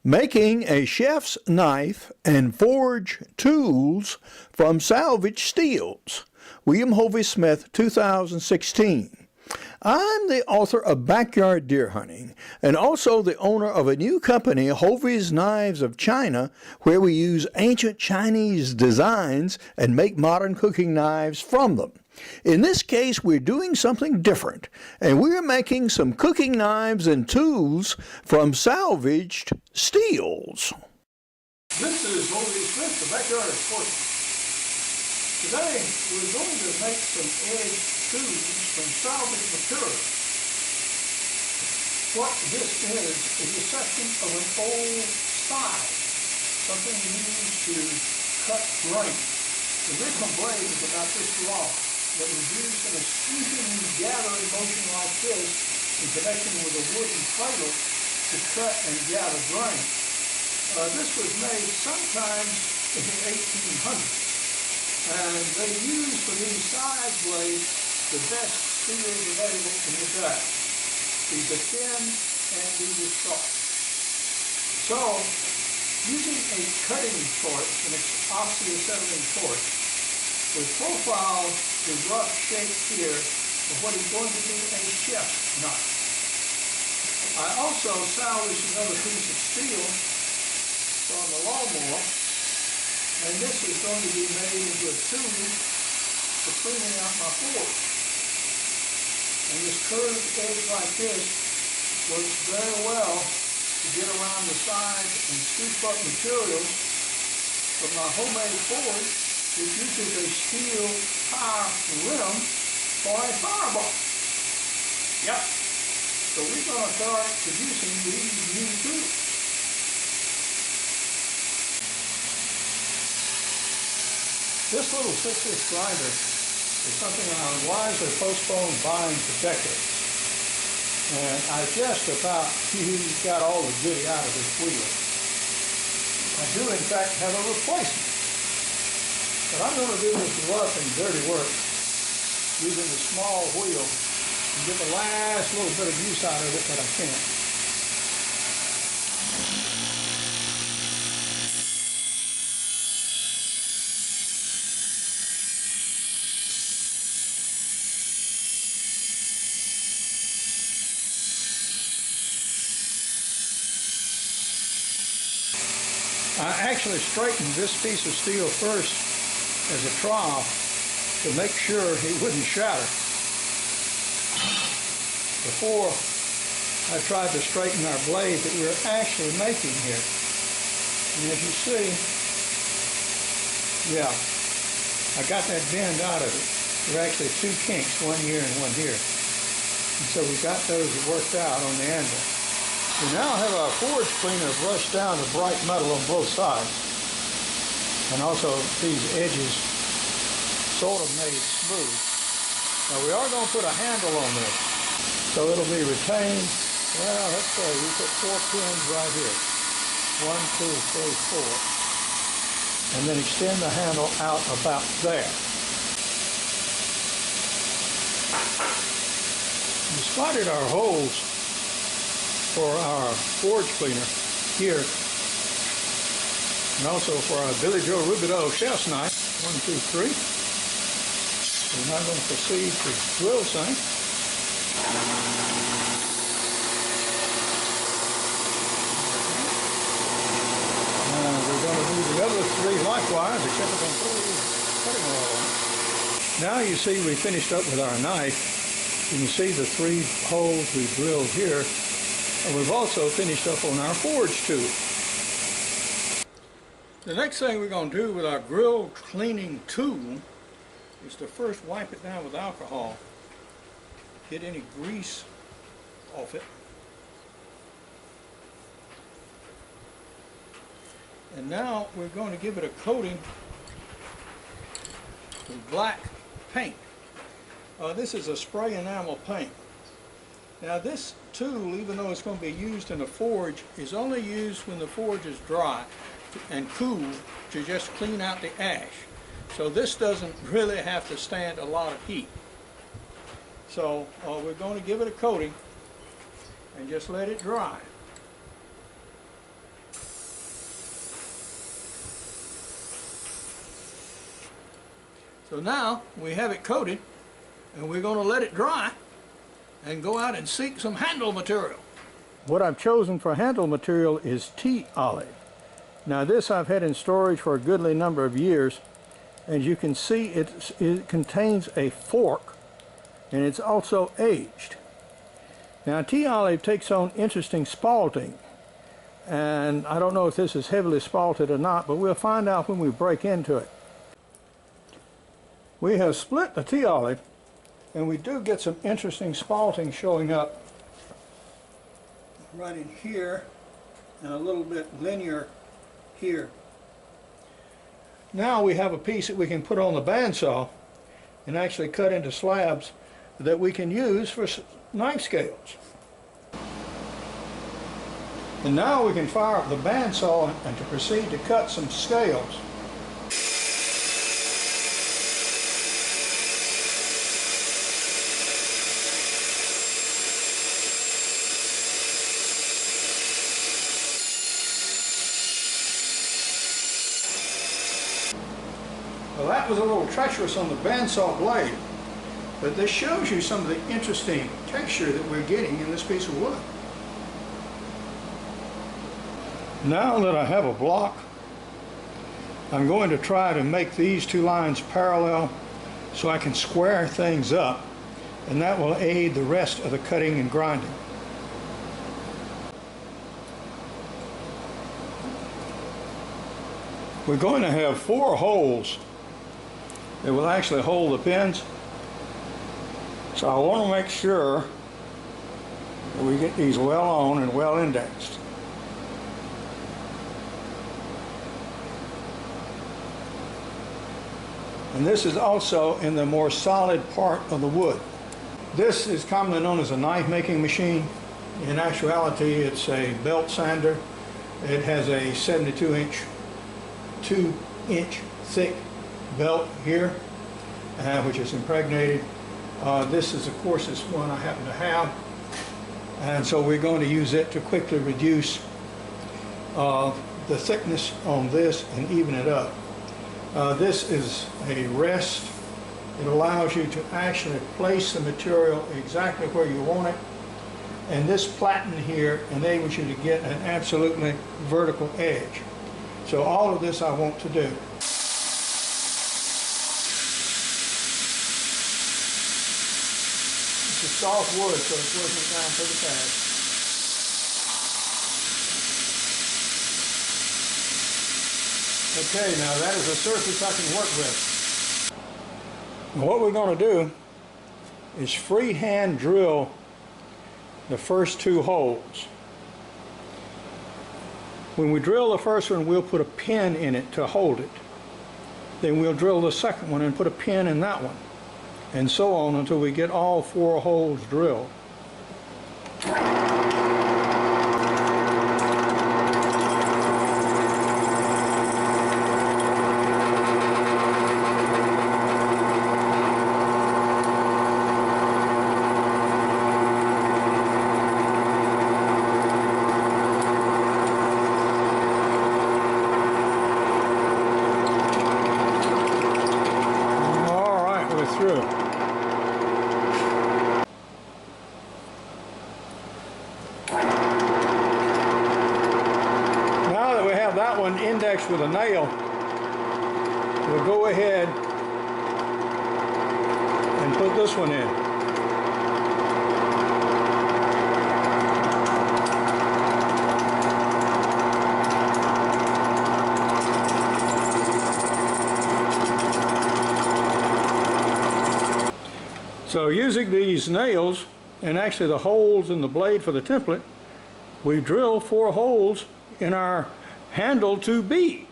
Making a chef's knife and forge tools from salvaged steels. William Hovey Smith, 2016. I'm the author of Backyard Deer Hunting and also the owner of a new company, Hovey's Knives of China, where we use ancient Chinese designs and make modern cooking knives from them. In this case, we're doing something different, and we're making some cooking knives and tools from salvaged steels. This is Hovey Smith, the Backyard Sportsman. Today, we're going to make some edge tools from salvaged material. What this is a section of an old style, something used to cut grain. The original blade is about this long. That was used in a sweeping gathering motion like this in connection with a wooden cradle to cut and gather grain. This was made sometime in the 1800s, and they used for these side blades the best steels available in the day. These are thin and these are sharp. So, using a cutting torch, an oxyacetylene torch, we profiled the rough shape here of what is going to be a chef's knife. I also salvaged another piece of steel from the lawnmower, and this is going to be made into a tool for cleaning out my forge. And this curved edge like this works very well to get around the sides and scoop up materials from my homemade forge, which uses a steel tire rim for a fireball. Yep. So we're going to start producing these new tools. This little 6-inch grinder is something I wisely postponed buying for decades. And I just about got all the goody out of this wheel. I do in fact have a replacement. But I'm going to do this rough and dirty work using the small wheel and get the last little bit of use out of it that I can. I actually straightened this piece of steel first as a trowel to make sure it wouldn't shatter before I tried to straighten our blade that we were actually making here. And as you see, yeah, I got that bend out of it. There are actually two kinks, one here and one here. And so we got those worked out on the anvil. We now have our forge cleaner brushed down the bright metal on both sides. And also these edges sort of made smooth. Now we are going to put a handle on this, so it'll be retained. Well, let's say we put 4 pins right here. 1, 2, 3, 4. And then extend the handle out about there. We slotted our holes for our forge cleaner here, and also for our Billy Joe Rubidoux chef's knife, 1, 2, 3. We're now going to proceed to drill sink. And we're going to do the other 3 likewise, except we're going to put cutting oil on it. Now you see we finished up with our knife. You can see the 3 holes we drilled here. And we've also finished up on our forge tool. The next thing we're going to do with our grill cleaning tool is to first wipe it down with alcohol, get any grease off it, and now we're going to give it a coating with black paint. This is a spray enamel paint. Now this tool, even though it's going to be used in a forge, is only used when the forge is dry and cool to just clean out the ash. So this doesn't really have to stand a lot of heat. So we're going to give it a coating and just let it dry. So now we have it coated, and we're going to let it dry and go out and seek some handle material. What I've chosen for handle material is tea olive. Now this I've had in storage for a goodly number of years. As you can see, it contains a fork, and it's also aged. Now tea olive takes on interesting spalting, and I don't know if this is heavily spalted or not, but we'll find out when we break into it. We have split the tea olive, and we do get some interesting spalting showing up right in here and a little bit linear here. Now we have a piece that we can put on the bandsaw and actually cut into slabs that we can use for knife scales. And now we can fire up the bandsaw and to proceed to cut some scales. Well, that was a little treacherous on the bandsaw blade, but this shows you some of the interesting texture that we're getting in this piece of wood. Now that I have a block, I'm going to try to make these two lines parallel so I can square things up, and that will aid the rest of the cutting and grinding. We're going to have 4 holes that will actually hold the pins, so I want to make sure that we get these well on and well indexed. And this is also in the more solid part of the wood. This is commonly known as a knife making machine. In actuality, it's a belt sander. It has a 72-inch, 2-inch thick belt here, which is impregnated. This is, of course, this one I happen to have, and so we're going to use it to quickly reduce the thickness on this and even it up. This is a rest. It allows you to actually place the material exactly where you want it, and this platen here enables you to get an absolutely vertical edge. So all of this I want to do. It's a soft wood, so it's working it down pretty fast. Okay, now that is a surface I can work with. What we're going to do is freehand drill the first 2 holes. When we drill the first one, we'll put a pin in it to hold it. Then we'll drill the second one and put a pin in that one, and so on until we get all 4 holes drilled. Through. Now that we have that one indexed with a nail, we'll go ahead and put this one in. So using these nails, and actually the holes in the blade for the template, we drill 4 holes in our handle to be.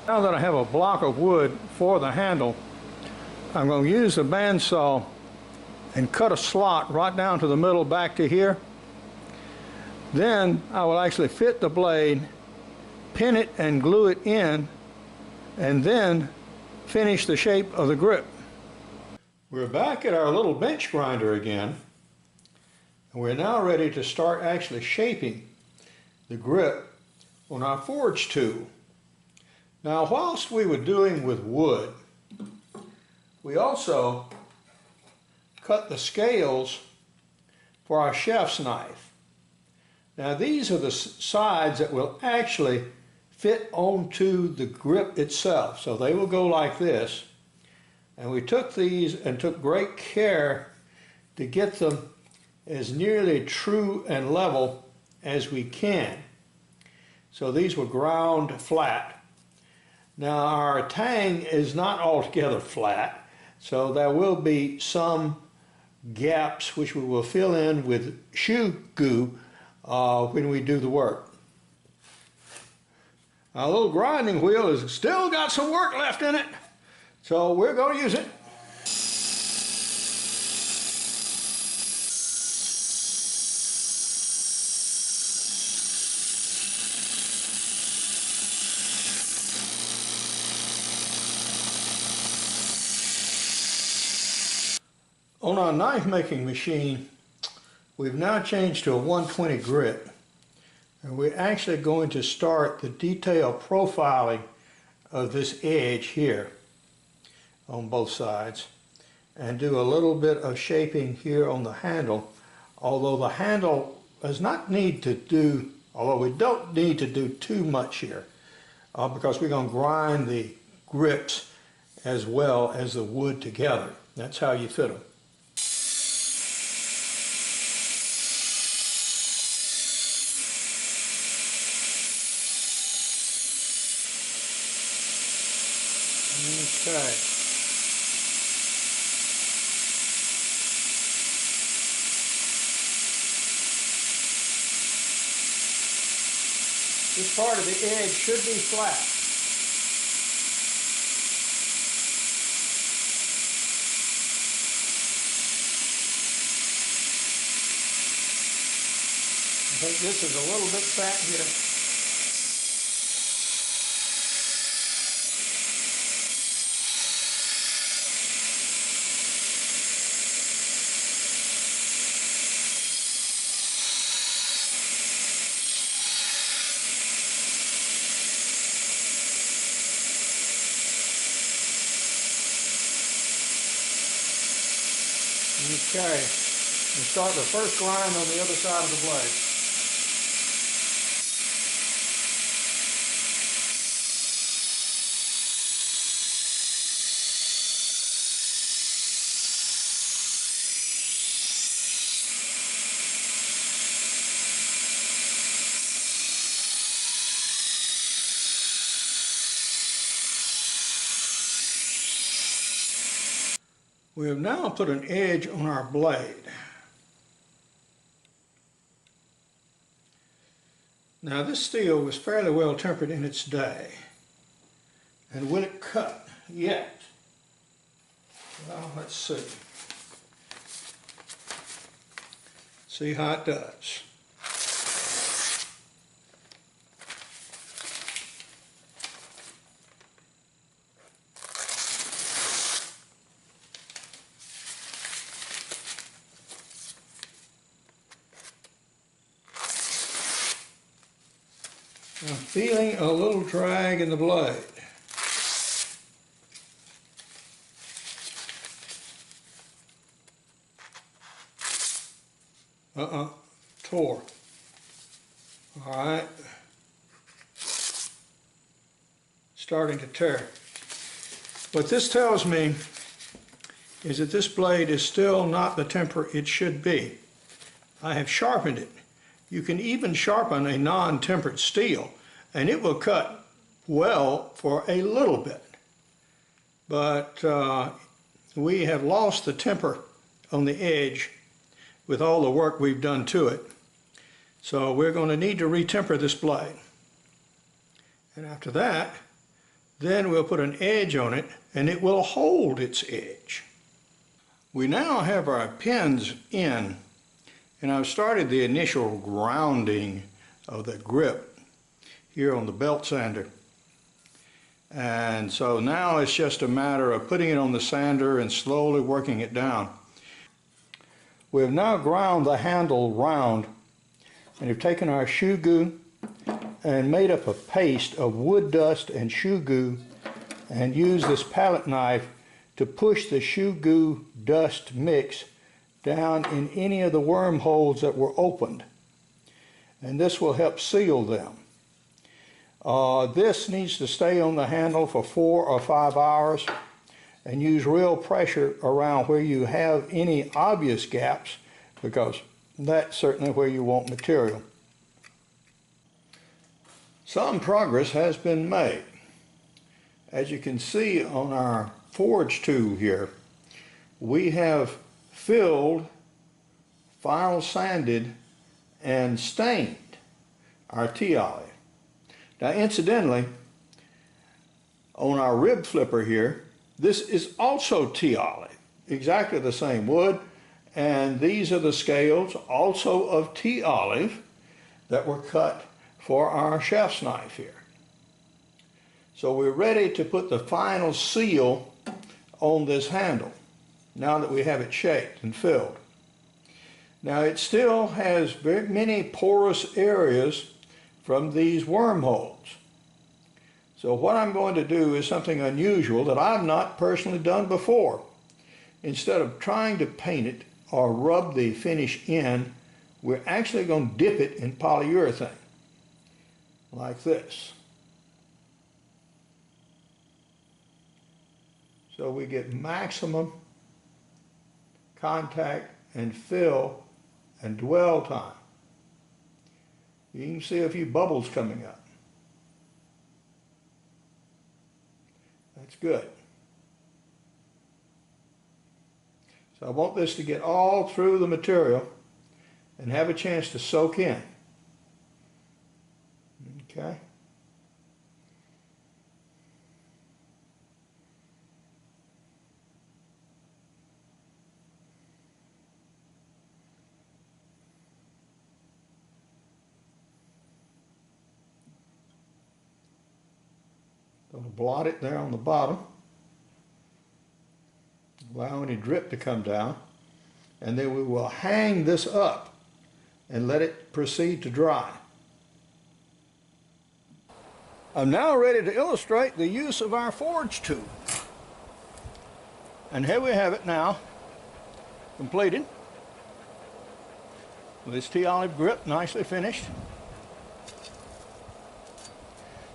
Now that I have a block of wood for the handle, I'm going to use the bandsaw and cut a slot right down to the middle back to here. Then I will actually fit the blade, pin it and glue it in, and then finish the shape of the grip. We're back at our little bench grinder again, and we're now ready to start actually shaping the grip on our forge tool. Now, whilst we were doing with wood, we also cut the scales for our chef's knife. Now, these are the sides that will actually fit onto the grip itself. So they will go like this. And we took these and took great care to get them as nearly true and level as we can. So these were ground flat. Now our tang is not altogether flat, so there will be some gaps which we will fill in with shoe goo when we do the work. Our little grinding wheel has still got some work left in it, so we're going to use it. On our knife making machine, we've now changed to a 120 grit, and we're actually going to start the detailed profiling of this edge here on both sides and do a little bit of shaping here on the handle, although the handle does not need to do, although we don't need to do too much here because we're going to grind the grips as well as the wood together. That's how you fit them. Okay. This part of the edge should be flat. I think this is a little bit fat here. Okay, and start the first grind on the other side of the blade. We have now put an edge on our blade. Now this steel was fairly well tempered in its day. And will it cut yet? Well, let's see. See how it does. I'm feeling a little drag in the blade. Tore. All right. Starting to tear. What this tells me is that this blade is still not the temper it should be. I have sharpened it. You can even sharpen a non-tempered steel and it will cut well for a little bit. But we have lost the temper on the edge with all the work we've done to it. So we're going to need to retemper this blade. And after that, then we'll put an edge on it and it will hold its edge. We now have our pins in, and I've started the initial grounding of the grip here on the belt sander. And so now it's just a matter of putting it on the sander and slowly working it down. We have now ground the handle round, and we've taken our shoe goo and made up a paste of wood dust and shoe goo, and used this palette knife to push the shoe goo dust mix down in any of the wormholes that were opened. And this will help seal them. This needs to stay on the handle for 4 or 5 hours, and use real pressure around where you have any obvious gaps, because that's certainly where you want material. Some progress has been made. As you can see on our forge tool here, we have filled, final sanded, and stained our tea olive. Now incidentally, on our rib flipper here, this is also tea olive, exactly the same wood, and these are the scales also of tea olive that were cut for our chef's knife here. So we're ready to put the final seal on this handle now that we have it shaped and filled. Now it still has very many porous areas from these wormholes. So what I'm going to do is something unusual that I've not personally done before. Instead of trying to paint it or rub the finish in, we're actually going to dip it in polyurethane, like this. So we get maximum contact and fill and dwell time. You can see a few bubbles coming up. That's good. So I want this to get all through the material and have a chance to soak in. Okay. Going to blot it there on the bottom, allow any drip to come down, and then we will hang this up and let it proceed to dry. I'm now ready to illustrate the use of our forge tool. And here we have it now, completed, with this tea olive grip nicely finished.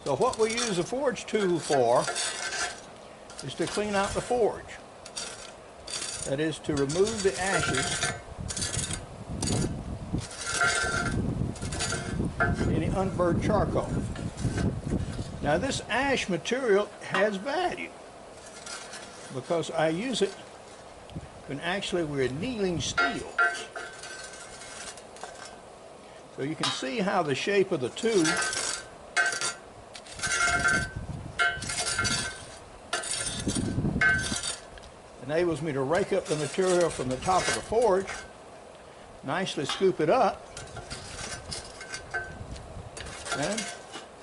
So what we use a forge tool for is to clean out the forge. That is, to remove the ashes, any unburned charcoal. Now this ash material has value because I use it when actually we're annealing steels. So you can see how the shape of the tube enables me to rake up the material from the top of the forge, nicely scoop it up, and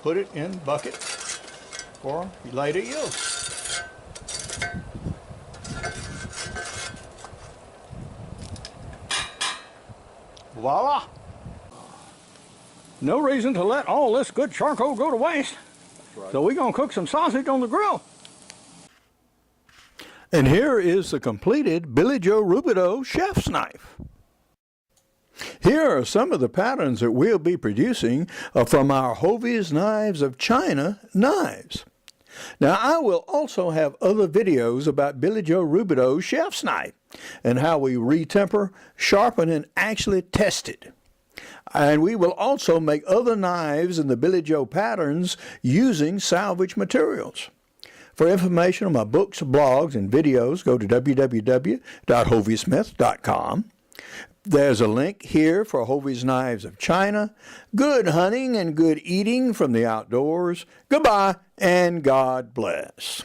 put it in bucket for later use. Voila! No reason to let all this good charcoal go to waste. Right. So we're going to cook some sausage on the grill. And here is the completed Billy Joe Rubidoux chef's knife. Here are some of the patterns that we'll be producing from our Hovey's Knives of China knives. Now I will also have other videos about Billy Joe Rubidoux chef's knife and how we retemper, sharpen, and actually test it. And we will also make other knives in the Billy Joe patterns using salvaged materials. For information on my books, blogs, and videos, go to www.hoveysmith.com. There's a link here for Hovey's Knives of China. Good hunting and good eating from the outdoors. Goodbye, and God bless.